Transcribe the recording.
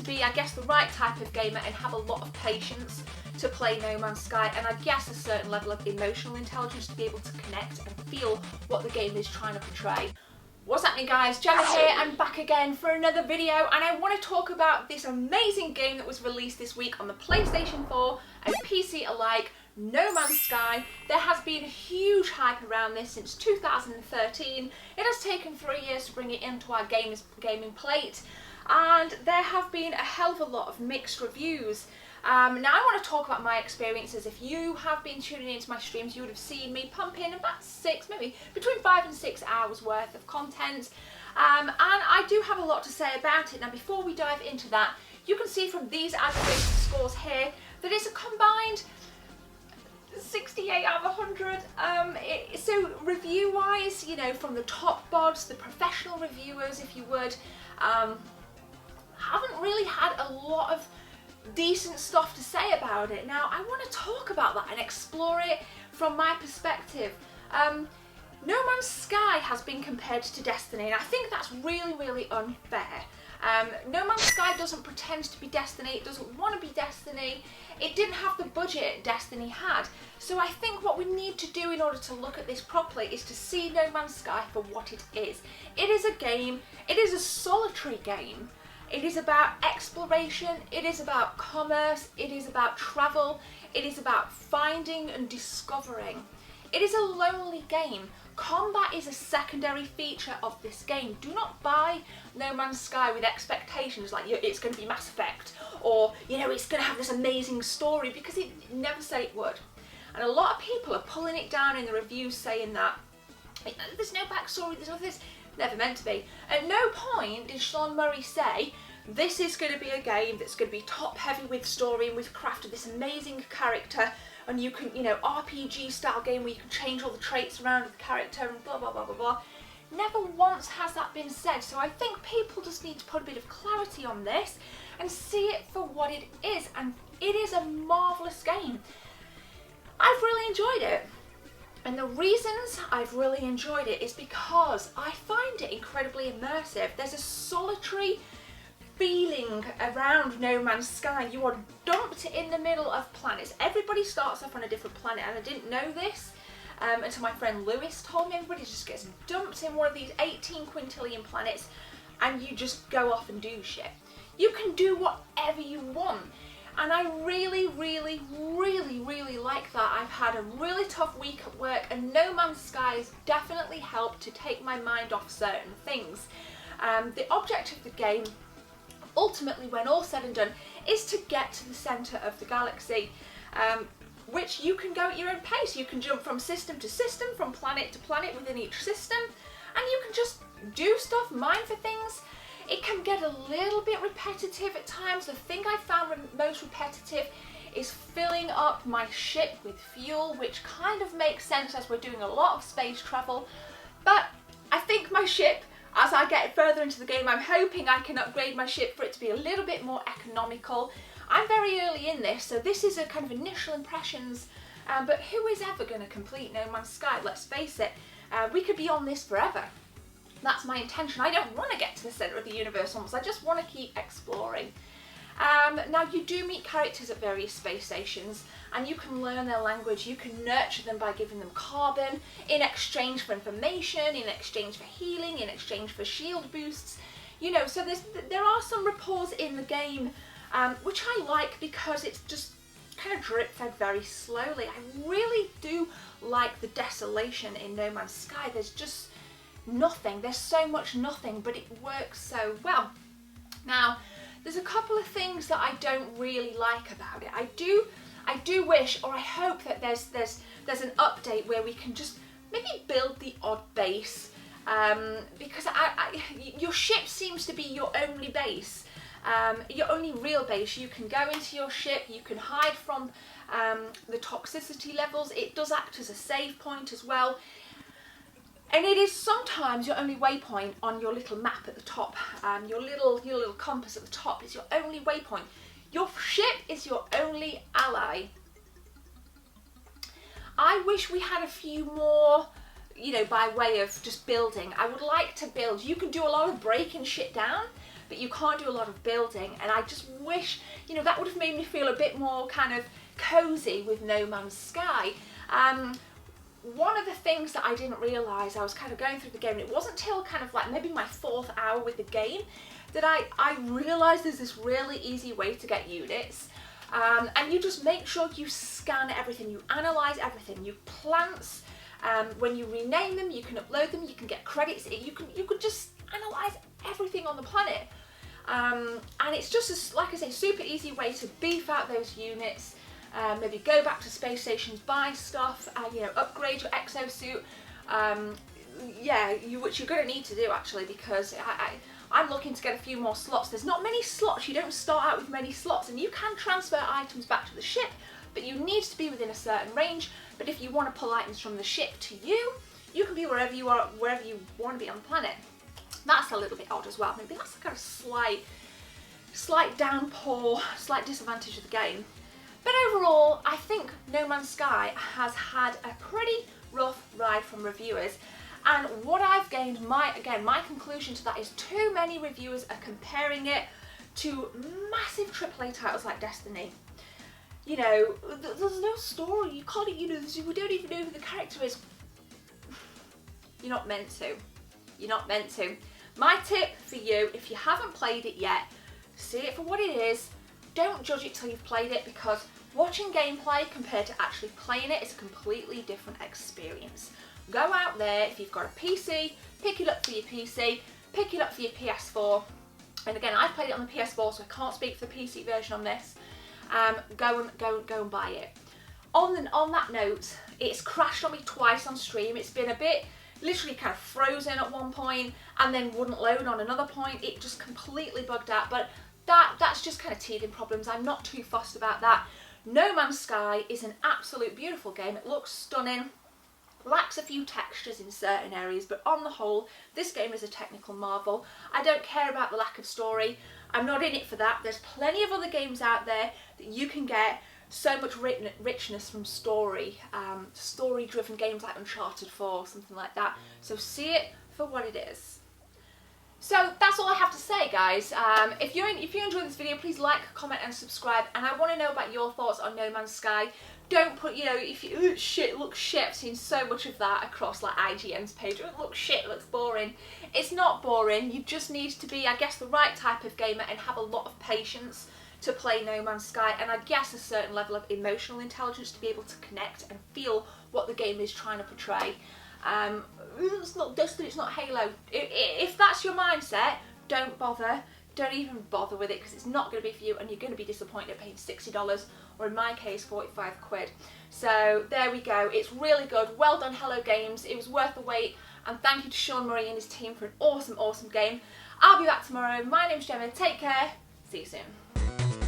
be, I guess, the right type of gamer and have a lot of patience to play No Man's Sky, and I guess a certain level of emotional intelligence to be able to connect and feel what the game is trying to portray. What's happening, guys? Gemma here and back again for another video, and I want to talk about this amazing game that was released this week on the PlayStation 4 and PC alike, No Man's Sky. There has been huge hype around this since 2013. It has taken 3 years to bring it into our gaming plate, and there have been a hell of a lot of mixed reviews. Now I want to talk about my experiences. If you have been tuning into my streams, you would have seen me pump in about maybe between 5 and 6 hours worth of content, and I do have a lot to say about it. Now before we dive into that, you can see from these aggregated scores here that it's a combined 68 out of 100. So review wise, you know, from the top bods, the professional reviewers if you would, haven't really had a lot of decent stuff to say about it. Now I want to talk about that and explore it from my perspective. No Man's Sky has been compared to Destiny, and I think that's really unfair. No Man's Sky doesn't pretend to be Destiny, it doesn't want to be Destiny, it didn't have the budget Destiny had. So I think what we need to do in order to look at this properly is to see No Man's Sky for what it is. It is a game, it is a solitary game. It is about exploration, it is about commerce, it is about travel, it is about finding and discovering. It is a lonely game. Combat is a secondary feature of this game. Do not buy No Man's Sky with expectations like it's going to be Mass Effect, or you know, it's going to have this amazing story, because it never said it would. And a lot of people are pulling it down in the reviews saying that there's no backstory, there's no this. Never meant to be. At no point did Sean Murray say this is going to be a game that's going to be top heavy with story and with craft of this amazing character, and you can, you know, RPG style game where you can change all the traits around with the character and blah blah blah blah blah. Never once has that been said. So I think people just need to put a bit of clarity on this and see it for what it is, and it is a marvellous game. I've really enjoyed it. And the reasons I've really enjoyed it is because I find it incredibly immersive. There's a solitary feeling around No Man's Sky. You are dumped in the middle of planets. Everybody starts off on a different planet, and I didn't know this until my friend Lewis told me. Everybody just gets dumped in one of these 18 quintillion planets, and you just go off and do shit. You can do whatever you want. And I really like that. I've had a really tough week at work, and No Man's Sky has definitely helped to take my mind off certain things. The object of the game, ultimately when all said and done, is to get to the centre of the galaxy, which you can go at your own pace. You can jump from system to system, from planet to planet within each system, and you can just do stuff, mine for things. It can get a little bit repetitive at times. The thing I found most repetitive is filling up my ship with fuel, which kind of makes sense as we're doing a lot of space travel. But I think my ship, as I get further into the game, I'm hoping I can upgrade my ship for it to be a little bit more economical. I'm very early in this, so this is a kind of initial impressions, but who is ever going to complete No Man's Sky? Let's face it, we could be on this forever. That's my intention. I don't want to get to the centre of the universe almost, I just want to keep exploring. Now you do meet characters at various space stations, and you can learn their language, you can nurture them by giving them carbon in exchange for information, in exchange for healing, in exchange for shield boosts. You know, so there are some rapports in the game, which I like because it's just kind of drip fed very slowly. I really do like the desolation in No Man's Sky. There's just nothing, there's so much nothing, but it works so well. Now there's a couple of things that I don't really like about it. I do wish, or I hope that there's an update where we can just maybe build the odd base, because your ship seems to be your only base, your only real base. You can go into your ship, you can hide from the toxicity levels. It does act as a save point as well. And it is sometimes your only waypoint on your little map at the top. Your little compass at the top is your only waypoint. Your ship is your only ally. I wish we had a few more, you know, by way of just building. I would like to build. You can do a lot of breaking shit down, but you can't do a lot of building, and I just wish, you know, that would have made me feel a bit more kind of cozy with No Man's Sky. One of the things that I didn't realise, I was kind of going through the game, and it wasn't till kind of like maybe my 4th hour with the game that I realised there's this really easy way to get units. And you just make sure you scan everything, you analyse everything, you plants, when you rename them, you can upload them, you can get credits, you could just analyse everything on the planet. And it's just, like I say, super easy way to beef out those units, maybe go back to space stations, buy stuff, you know, upgrade your exosuit, yeah, which you're going to need to do actually, because I'm looking to get a few more slots. There's not many slots, you don't start out with many slots, and you can transfer items back to the ship, but you need to be within a certain range. But if you want to pull items from the ship to you, you can be wherever you are, wherever you want to be on the planet. That's a little bit odd as well. Maybe that's a kind of slight downpour, slight disadvantage of the game. But overall, I think No Man's Sky has had a pretty rough ride from reviewers. And what I've gained, my conclusion to that is too many reviewers are comparing it to massive AAA titles like Destiny. You know, there's no story, you can't, you know, we don't even know who the character is. You're not meant to. You're not meant to. My tip for you, if you haven't played it yet, see it for what it is. Don't judge it till you've played it, because watching gameplay compared to actually playing it is a completely different experience. Go out there, if you've got a PC, pick it up for your PC, pick it up for your PS4. And again, I've played it on the PS4, so I can't speak for the PC version on this. Go and buy it. On that note, it's crashed on me twice on stream. It's been a bit, literally kind of frozen at one point, and then wouldn't load on another point. It just completely bugged out, but that's just kind of teething problems. I'm not too fussed about that. No Man's Sky is an absolute beautiful game. It looks stunning. Lacks a few textures in certain areas, but on the whole, this game is a technical marvel. I don't care about the lack of story. I'm not in it for that. There's plenty of other games out there that you can get so much richness from story, story-driven games like Uncharted 4, something like that. So see it for what it is. So that's all I have to say, guys. If you enjoyed this video, please like, comment and subscribe, and I want to know about your thoughts on No Man's Sky. Don't put, you know, if you, it looks shit. I've seen so much of that across like IGN's page. It looks shit, it looks boring. It's not boring. You just need to be, I guess, the right type of gamer and have a lot of patience to play No Man's Sky, and I guess a certain level of emotional intelligence to be able to connect and feel what the game is trying to portray. It's not Destiny, it's not Halo. If that's your mindset, don't bother. Don't even bother with it, because it's not going to be for you, and you're going to be disappointed paying $60, or in my case 45 quid. So there we go. It's really good. Well done, Hello Games. It was worth the wait, and thank you to Sean Murray and his team for an awesome game. I'll be back tomorrow. My name's Gemma. Take care. See you soon.